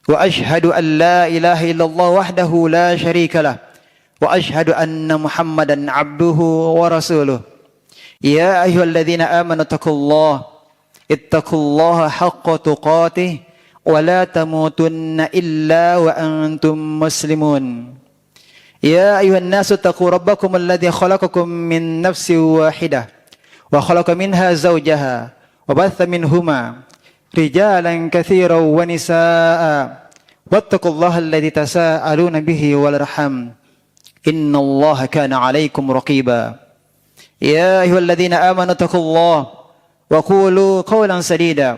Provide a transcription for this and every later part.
وأشهد أن لا إله إلا الله وحده لا شريك له وأشهد أن محمدا عبده ورسوله يا أيها الذين آمنوا اتقوا الله حق تقاته ولا تموتن إلا وأنتم مسلمون يا أيها الناس اتقوا ربكم الذي خلقكم من نفس واحدة وخلق منها زوجها وبث منهما رجالا كثيرا ونساء واتقوا الله الذي تساءلون به والأرحام إن الله كان عليكم رقيبا يا أيها الذين آمنوا اتقوا الله وقولوا قولا سديدا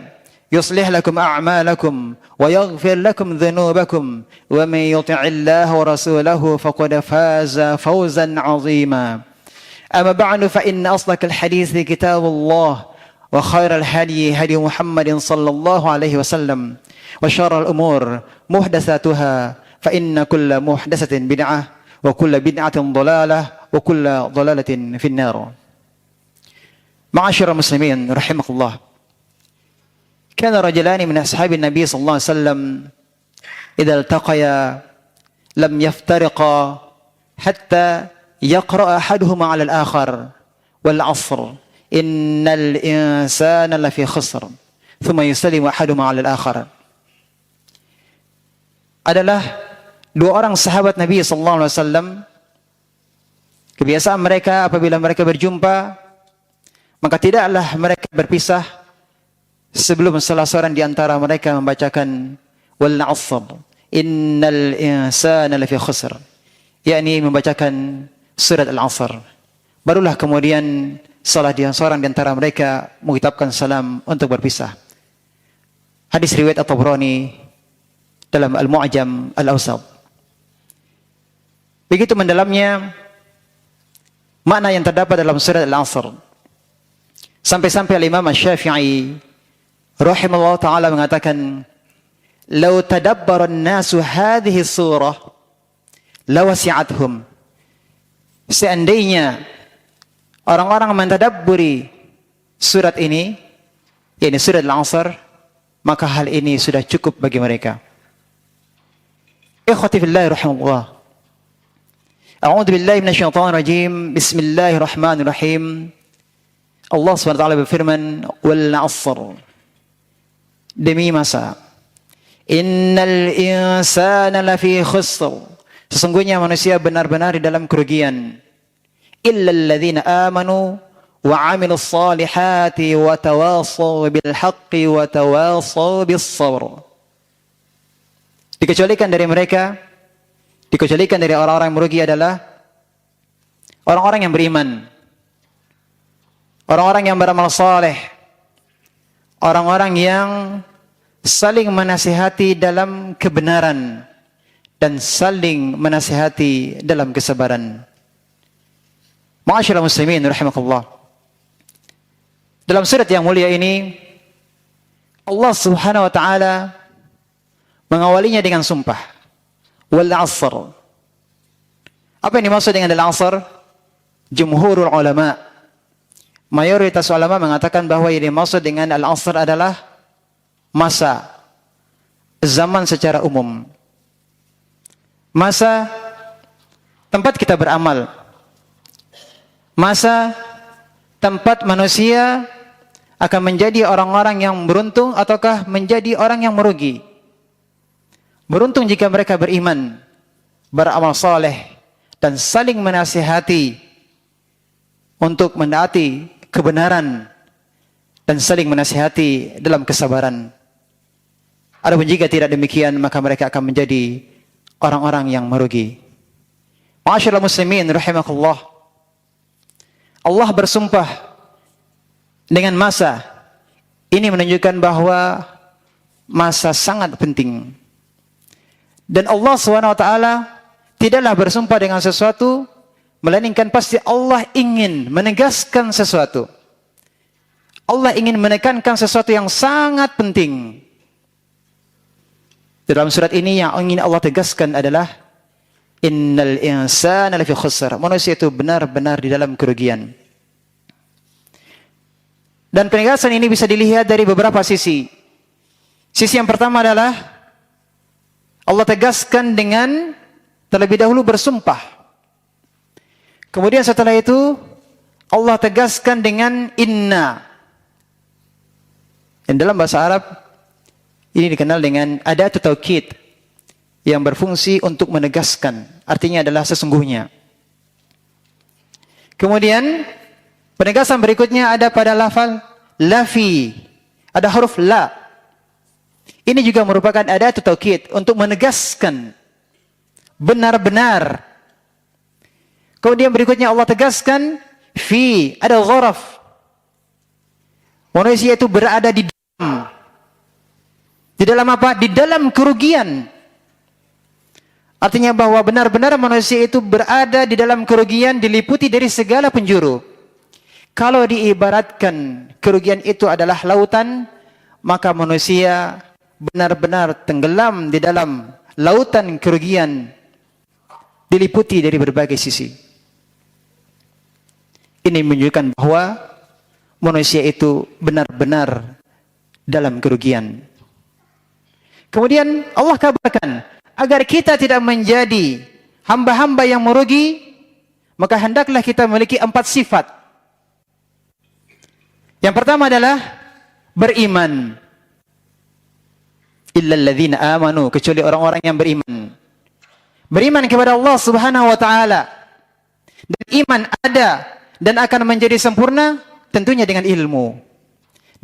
يصلح لكم أعمالكم ويغفر لكم ذنوبكم ومن يطع الله ورسوله فقد فاز فوزا عظيما أما بعد فإن أصدق الحديث كتاب الله وخير الهدي هدي محمد صلى الله عليه وسلم وشر الأمور محدثاتها فإن كل محدثة بدعة وكل بدعة ضلالة وكل ضلالة في النار. معاشر المسلمين رحمكم الله. كان رجلان من أصحاب النبي صلى الله عليه وسلم إذا التقيا لم يفترقا حتى يقرأ أحدهما على الآخر والعصر إن الإنسان لفي خسر ثم يسلم أحدهما على الآخر. Adalah dua orang sahabat Nabi sallallahu alaihi wasallam. Kebiasaan mereka apabila mereka berjumpa, maka tidaklah mereka berpisah sebelum salah seorang di antara mereka membacakan wal 'asr innal insana lafi khusr, yakni membacakan surat al-'asr. Barulah kemudian salah seorang di antara mereka mengucapkan salam untuk berpisah. Hadis riwayat At-Tabrani dalam Al-Mu'jam Al-Awsat. Begitu mendalamnya makna yang terdapat dalam surat Al-'Asr. Sampai-sampai Imam Asy-Syafi'i rahimahullah ta'ala mengatakan, "Lau tadabbara an-nasu hadhihi surah lawasi'athum." Seandainya orang-orang mentadabburi surat ini, yakni surat Al-'Asr, maka hal ini sudah cukup bagi mereka. Ikhwati fillah rahimahullah. A'udzu billahi minasyaitonir rajim. Bismillahirrahmanirrahim. Allah SWT berfirman, wal 'asr, demi masa, innal insana lafi khusr, sesungguhnya manusia benar-benar di dalam kerugian, illal ladzina amanu wa 'amilus salihati wa tawassaw bil haqqi wa tawassaw bis sabr. Dikecualikan dari orang-orang yang merugi adalah orang-orang yang beriman, orang-orang yang beramal saleh, orang-orang yang saling menasihati dalam kebenaran dan saling menasihati dalam kesabaran. Ma'asyiral muslimin rahimakumullah. Dalam surat yang mulia ini Allah Subhanahu wa taala mengawalinya dengan sumpah. Wal 'asr. Apa yang dimaksud dengan al-'asr? Jumhurul ulama, mayoritas ulama mengatakan bahwa yang dimaksud dengan al-'asr adalah masa, zaman secara umum. Masa tempat kita beramal. Masa tempat manusia akan menjadi orang-orang yang beruntung ataukah menjadi orang yang merugi. Beruntung jika mereka beriman, beramal saleh, dan saling menasihati untuk menaati kebenaran dan saling menasihati dalam kesabaran. Adapun jika tidak demikian, maka mereka akan menjadi orang-orang yang merugi. Ma'asyiral muslimin rahimakumullah. Allah bersumpah dengan masa. Ini menunjukkan bahwa masa sangat penting. Dan Allah SWT tidaklah bersumpah dengan sesuatu melainkan pasti Allah ingin menegaskan sesuatu. Allah ingin menekankan sesuatu yang sangat penting. Dalam surat ini yang ingin Allah tegaskan adalah innal insana lafi khusr. Manusia itu benar-benar di dalam kerugian. Dan penegasan ini bisa dilihat dari beberapa sisi. Sisi yang pertama adalah Allah tegaskan dengan terlebih dahulu bersumpah. Kemudian setelah itu Allah tegaskan dengan inna. Dan dalam bahasa Arab ini dikenal dengan adatut taukid yang berfungsi untuk menegaskan. Artinya adalah sesungguhnya. Kemudian penegasan berikutnya ada pada lafal lafi. Ada huruf la. Ini juga merupakan adatut taukid untuk menegaskan benar-benar. Kemudian berikutnya Allah tegaskan fi, ada gharaf. Manusia itu berada di dalam. Di dalam apa? Di dalam kerugian. Artinya bahwa benar-benar manusia itu berada di dalam kerugian, diliputi dari segala penjuru. Kalau diibaratkan kerugian itu adalah lautan, maka manusia benar-benar tenggelam di dalam lautan kerugian, diliputi dari berbagai sisi. Ini menunjukkan bahwa manusia itu benar-benar dalam kerugian. Kemudian Allah kabarkan agar kita tidak menjadi hamba-hamba yang merugi, maka hendaklah kita memiliki 4 sifat. Yang pertama adalah beriman. Illal ladzina amanu, kecuali orang-orang yang beriman. Beriman kepada Allah Subhanahu wa taala. Dan iman ada dan akan menjadi sempurna tentunya dengan ilmu.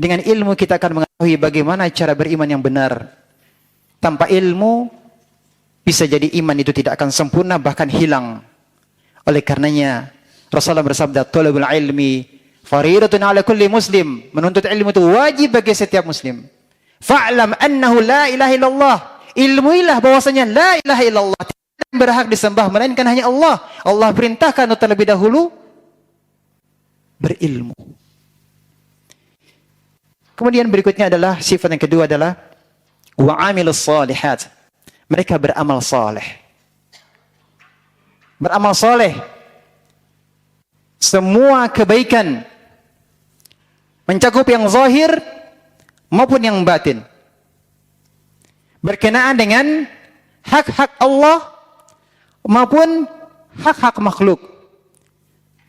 Dengan ilmu kita akan mengetahui bagaimana cara beriman yang benar. Tanpa ilmu bisa jadi iman itu tidak akan sempurna, bahkan hilang. Oleh karenanya Rasulullah bersabda, "Thalabul ilmi fariidatun 'ala kulli muslim." Menuntut ilmu itu wajib bagi setiap muslim. Fa'lam annahu la ilaha illallah. Ilmuilah bahwasanya la ilaha illallah, tidak berhak disembah melainkan hanya Allah. Allah perintahkan untuk terlebih dahulu berilmu. Kemudian berikutnya adalah sifat yang kedua adalah wa 'amilus shalihat. Mereka beramal saleh. Beramal saleh. Semua kebaikan mencakup yang zahir maupun yang batin. Berkenaan dengan hak-hak Allah maupun hak-hak makhluk.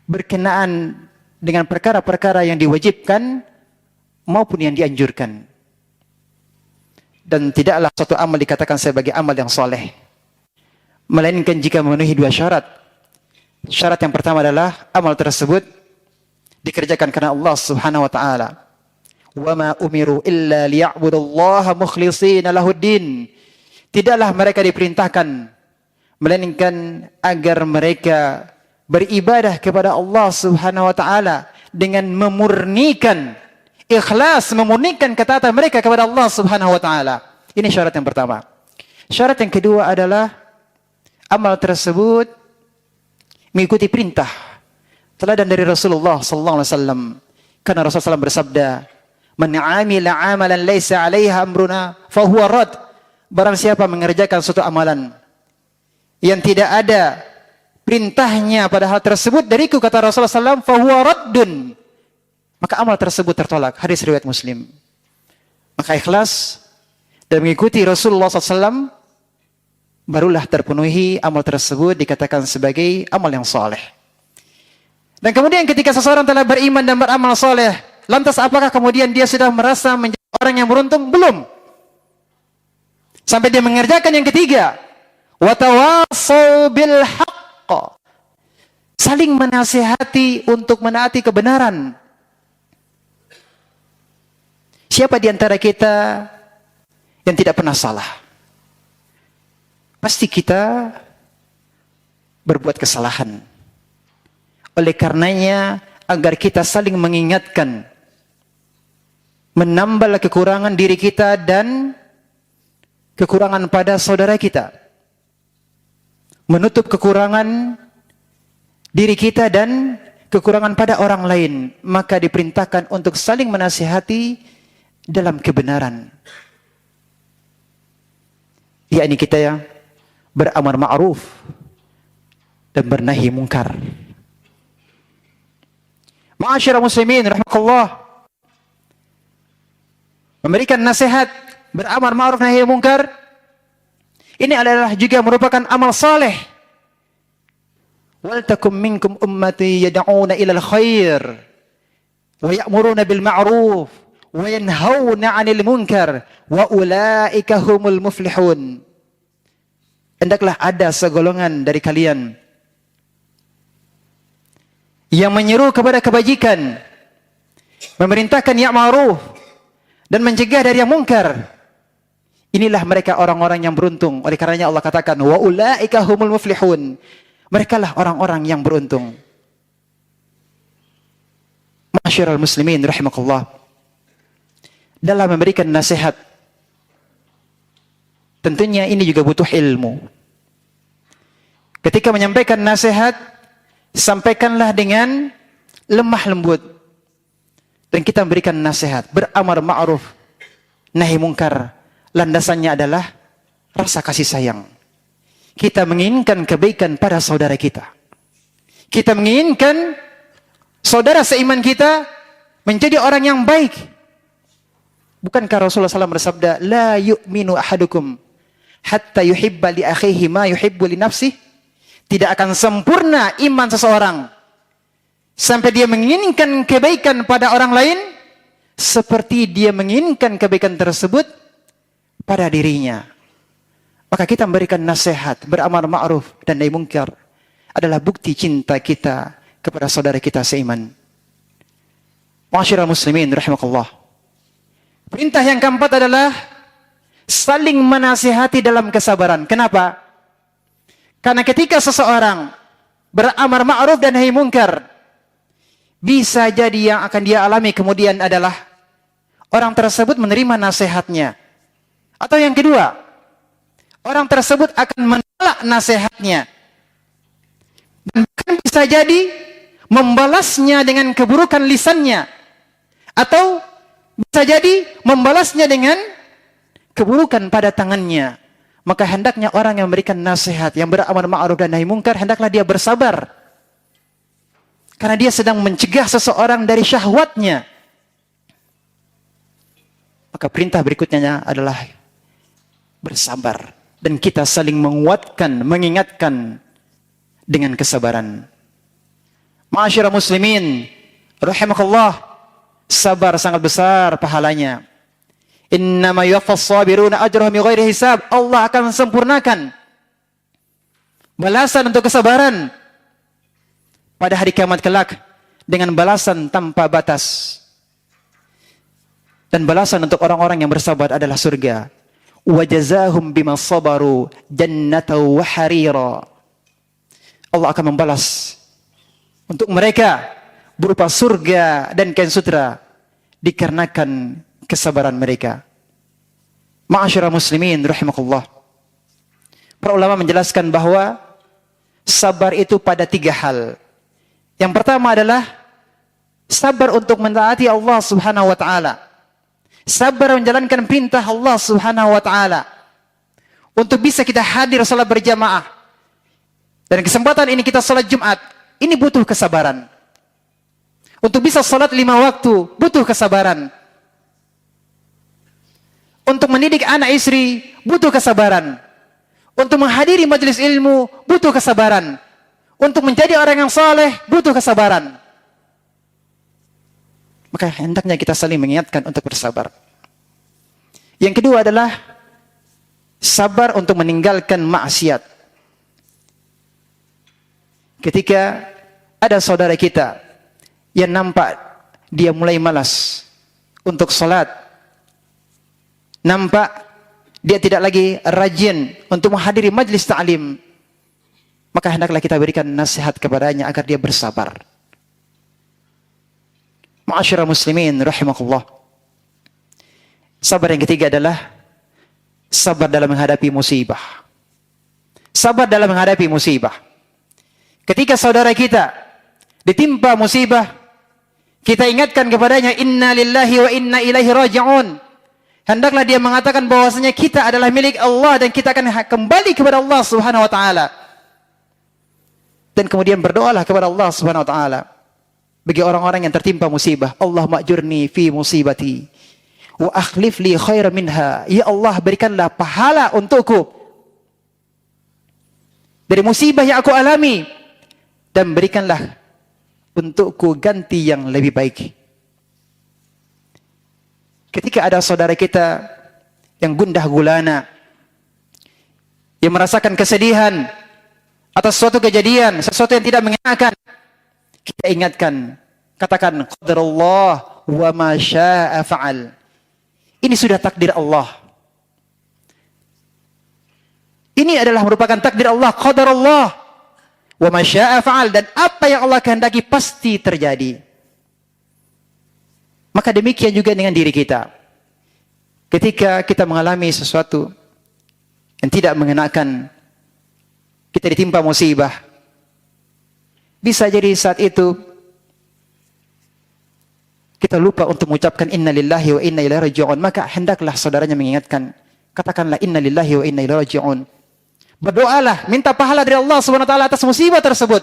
Berkenaan dengan perkara-perkara yang diwajibkan maupun yang dianjurkan. Dan tidaklah suatu amal dikatakan sebagai amal yang soleh, melainkan jika memenuhi 2 syarat. Syarat yang pertama adalah amal tersebut dikerjakan karena Allah Subhanahu wa taala. Wa ma umiru illa liya'budullaha mukhlishina lahuddin. Tidaklah mereka diperintahkan melainkan agar mereka beribadah kepada Allah Subhanahu wa taala dengan memurnikan ikhlas, memurnikan ketaatan mereka kepada Allah Subhanahu wa taala. Ini syarat yang pertama. Syarat yang kedua adalah amal tersebut mengikuti perintah teladan dari Rasulullah sallallahu alaihi wasallam. Karena Rasulullah SAW bersabda, "Man 'amila 'amalan laisa 'alaihi amruna fahuwa rad." Barang siapa mengerjakan suatu amalan yang tidak ada perintahnya pada hal tersebut dariku, kata Rasulullah SAW, fahuwa raddun, maka amal tersebut tertolak. Hadis riwayat Muslim. Maka ikhlas dan mengikuti Rasulullah SAW, barulah terpenuhi amal tersebut dikatakan sebagai amal yang saleh. Dan kemudian ketika seseorang telah beriman dan beramal saleh, lantas apakah kemudian dia sudah merasa menjadi orang yang beruntung? Belum. Sampai dia mengerjakan yang ketiga, watawasau bil haqq, saling menasihati untuk menaati kebenaran. Siapa di antara kita yang tidak pernah salah? Pasti kita berbuat kesalahan. Oleh karenanya, agar kita saling mengingatkan, menambal kekurangan diri kita dan kekurangan pada saudara kita, menutup kekurangan diri kita dan kekurangan pada orang lain, maka diperintahkan untuk saling menasihati dalam kebenaran. Yakni kita yang beramar ma'ruf dan bernahi mungkar. Ma'asyiral muslimin rahimakumullah, memberikan nasihat, beramar ma'ruf nahi mungkar, Ini adalah juga merupakan amal saleh. Wal takum minkum ummati yad'una ilal khair wa ya'muruna bil ma'ruf wa yanhauna 'anil munkar wa ulaika humul muflihun. Hendaklah ada segolongan dari kalian yang menyeru kepada kebajikan, memerintahkan yang ma'ruf dan mencegah dari yang mungkar. Inilah mereka orang-orang yang beruntung. Oleh karenanya Allah katakan, wa ulaika humul muflihun. Merekalah orang-orang yang beruntung. Ma'asyiral muslimin rahimakumullah. Dalam memberikan nasihat, tentunya ini juga butuh ilmu. Ketika menyampaikan nasihat, sampaikanlah dengan lemah lembut. Dan kita memberikan nasihat, beramar ma'ruf, nahi mungkar. Landasannya adalah rasa kasih sayang. Kita menginginkan kebaikan pada saudara kita. Kita menginginkan saudara seiman kita menjadi orang yang baik. Bukankah Rasulullah SAW bersabda, la yu'minu ahadukum hatta yuhibba li akhihi ma yuhibbu li nafsih. Tidak akan sempurna iman seseorang sampai dia menginginkan kebaikan pada orang lain seperti dia menginginkan kebaikan tersebut pada dirinya. Maka kita memberikan nasihat, beramar ma'ruf dan nahi mungkar adalah bukti cinta kita kepada saudara kita seiman. Ma'asyiral muslimin rahimakumullah. Perintah yang keempat adalah saling menasihati dalam kesabaran. Kenapa? Karena ketika seseorang beramar ma'ruf dan nahi mungkar, bisa jadi yang akan dia alami kemudian adalah orang tersebut menerima nasihatnya. Atau yang kedua, orang tersebut akan menolak nasihatnya. Dan bahkan bisa jadi membalasnya dengan keburukan lisannya. Atau bisa jadi membalasnya dengan keburukan pada tangannya. Maka hendaknya orang yang memberikan nasihat, yang beramar ma'ruf dan nahi mungkar, hendaklah dia bersabar. Karena dia sedang mencegah seseorang dari syahwatnya. Maka perintah berikutnya adalah bersabar. Dan kita saling menguatkan, mengingatkan dengan kesabaran. Ma'asyiral muslimin rahimakumullah, sabar sangat besar pahalanya. Innama yuwaffas sabiruna ajrahum bighairi hisab. Allah akan sempurnakan balasan untuk kesabaran pada hari kiamat kelak dengan balasan tanpa batas. Dan balasan untuk orang-orang yang bersabar adalah surga. Wa jazahum bima sabaru jannatan wa harira. Allah akan membalas untuk mereka berupa surga dan kain sutra dikarenakan kesabaran mereka. Ma'asyiral muslimin rahimakumullah. Para ulama menjelaskan bahwa sabar itu pada 3 hal. Yang pertama adalah sabar untuk mentaati Allah Subhanahu wa taala. Sabar menjalankan perintah Allah Subhanahu wa taala. Untuk bisa kita hadir salat berjamaah. Dan kesempatan ini kita salat Jumat, ini butuh kesabaran. Untuk bisa salat 5 waktu, butuh kesabaran. Untuk mendidik anak istri, butuh kesabaran. Untuk menghadiri majelis ilmu, butuh kesabaran. Untuk menjadi orang yang saleh, butuh kesabaran. Maka hendaknya kita saling mengingatkan untuk bersabar. Yang kedua adalah sabar untuk meninggalkan maksiat. Ketika ada saudara kita yang nampak dia mulai malas untuk salat, nampak dia tidak lagi rajin untuk menghadiri majlis ta'lim, maka hendaklah kita berikan nasihat kepadanya agar dia bersabar. Ma'asyiral muslimin rahimakumullah. Sabar yang ketiga adalah sabar dalam menghadapi musibah. Sabar dalam menghadapi musibah. Ketika saudara kita ditimpa musibah, kita ingatkan kepadanya, inna lillahi wa inna ilaihi raji'un. Hendaklah dia mengatakan bahwasanya kita adalah milik Allah dan kita akan kembali kepada Allah Subhanahu wa taala. Dan kemudian berdoalah kepada Allah Subhanahu wa taala. Bagi orang-orang yang tertimpa musibah, Allah ma'jurni fi musibati wa akhlif li khairan minha. Ya Allah, berikanlah pahala untukku dari musibah yang aku alami, dan berikanlah untukku ganti yang lebih baik. Ketika ada saudara kita yang gundah gulana, yang merasakan kesedihan atas suatu kejadian, sesuatu yang tidak mengenakan, kita ingatkan, katakan qadarullah wa ma syaa fa'al. Ini sudah takdir Allah. Ini adalah merupakan takdir Allah, qadarullah wa ma syaa fa'al, dan apa yang Allah kehendaki pasti terjadi. Maka demikian juga dengan diri kita. Ketika kita mengalami sesuatu yang tidak mengenakan, kita ditimpa musibah, bisa jadi saat itu kita lupa untuk mengucapkan inna lillahi wa inna ilaihi raji'un, maka hendaklah saudaranya mengingatkan, katakanlah inna lillahi wa inna ilaihi raji'un. Berdoalah, minta pahala dari Allah Subhanahu wa taala atas musibah tersebut.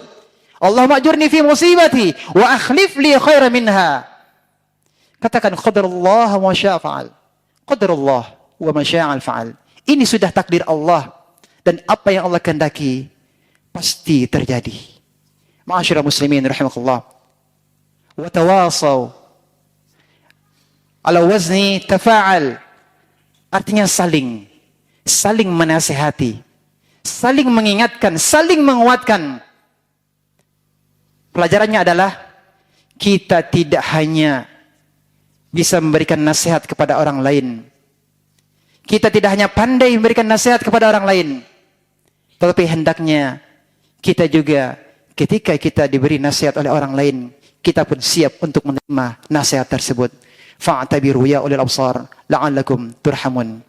Allahumma ajurni fi musibati wa akhlif li khairan minha. Katakan qadarullah wa ma syaa fa'al. Qadarullah wa ma syaa fa'al. Ini sudah takdir Allah, dan apa yang Allah kehendaki pasti terjadi. Ma'asyiral muslimin rahimakumullah. Wa tawasaw ala wazni tafa'al. Artinya saling menasihati, saling mengingatkan, saling menguatkan. Pelajarannya adalah kita tidak hanya bisa memberikan nasihat kepada orang lain. Kita tidak hanya pandai memberikan nasihat kepada orang lain, tetapi hendaknya kita juga ketika kita diberi nasihat oleh orang lain, kita pun siap untuk menerima nasihat tersebut. Fa'tabiru ya ulil absar la'allakum turhamun.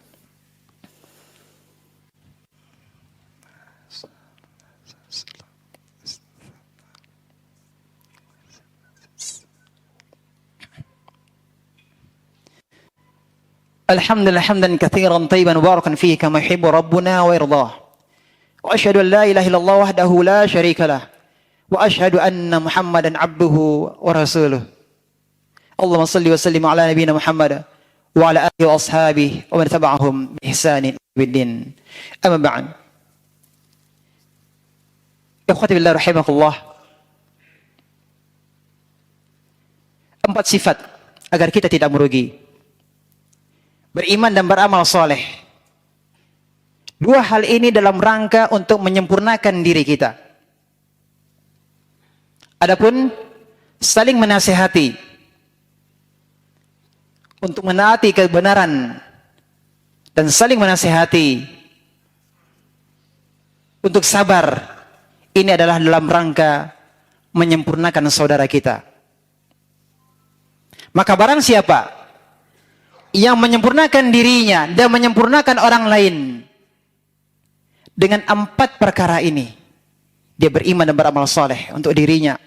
Alhamdulillah hamdan katsiran tayyiban mubarakan fihi kama yuhibbu rabbuna wa yardah. Wa asyhadu an la ilaha illallah wahdahu la syarika lah. Wa asyhadu anna Muhammadan abduhu wa rasuluh. Allahumma salli wa sallim ala nabiyyina Muhammad wa ala alihi wa ashabihi wa man tabi'ahum bi ihsanin ila yaumil. Amma ba'd. Ikhwati billah rahimakumullah. 4 sifat agar kita tidak merugi. Beriman dan beramal soleh. 2 hal ini dalam rangka untuk menyempurnakan diri kita. Adapun saling menasihati untuk menaati kebenaran, dan saling menasihati untuk sabar, ini adalah dalam rangka menyempurnakan saudara kita. Maka barang siapa yang menyempurnakan dirinya dan menyempurnakan orang lain dengan 4 perkara ini, dia beriman dan beramal soleh untuk dirinya,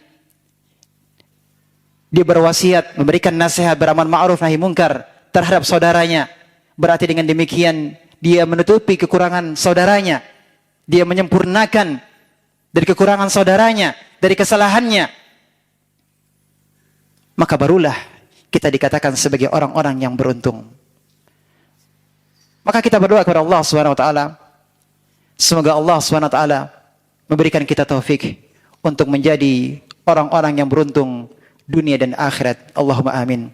dia berwasiat, memberikan nasihat, beramal ma'ruf nahi munkar terhadap saudaranya, berarti dengan demikian dia menutupi kekurangan saudaranya, dia menyempurnakan dari kekurangan saudaranya, dari kesalahannya, maka barulah kita dikatakan sebagai orang-orang yang beruntung. Maka kita berdoa kepada Allah Subhanahu wa taala, semoga Allah Subhanahu wa taala memberikan kita taufik untuk menjadi orang-orang yang beruntung dunia dan akhirat. Allahumma amin.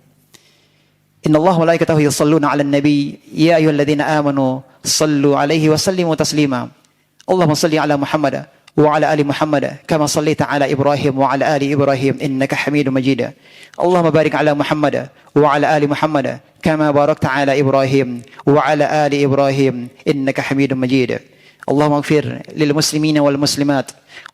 Innallaha wa malaikatahu yusholluna 'alan nabi ya ayyuhalladzina amanu shallu 'alaihi wa sallimu taslima. Allahumma shalli 'ala Muhammad وعلى آل محمد كما صليت على إبراهيم وعلى آل إبراهيم إنك حميد مجيد اللهم بارك على محمد وعلى آل محمد كما باركت على إبراهيم وعلى آل إبراهيم إنك حميد مجيد اللهم اغفر للمسلمين والمسلمات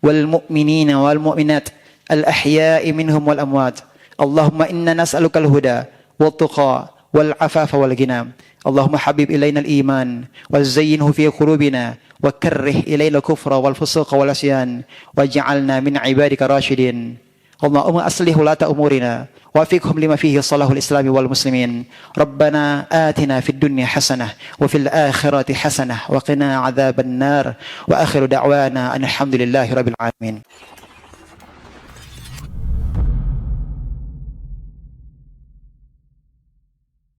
والمؤمنين والمؤمنات الأحياء منهم والأموات اللهم إنا نسألك الهدى والتقى والعفاف والغنى اللهم حبب إلينا الإيمان وزينه في قلوبنا وكره إلينا الكفر والفسوق والعصيان واجعلنا من عبادك راشدين اللهم أصلح ولاة أمورنا وفقهم لما فيه صلاح الإسلام والمسلمين ربنا آتنا في الدنيا حسنة وفي الآخرة حسنة وقنا عذاب النار وآخر دعوانا أن الحمد لله رب العالمين.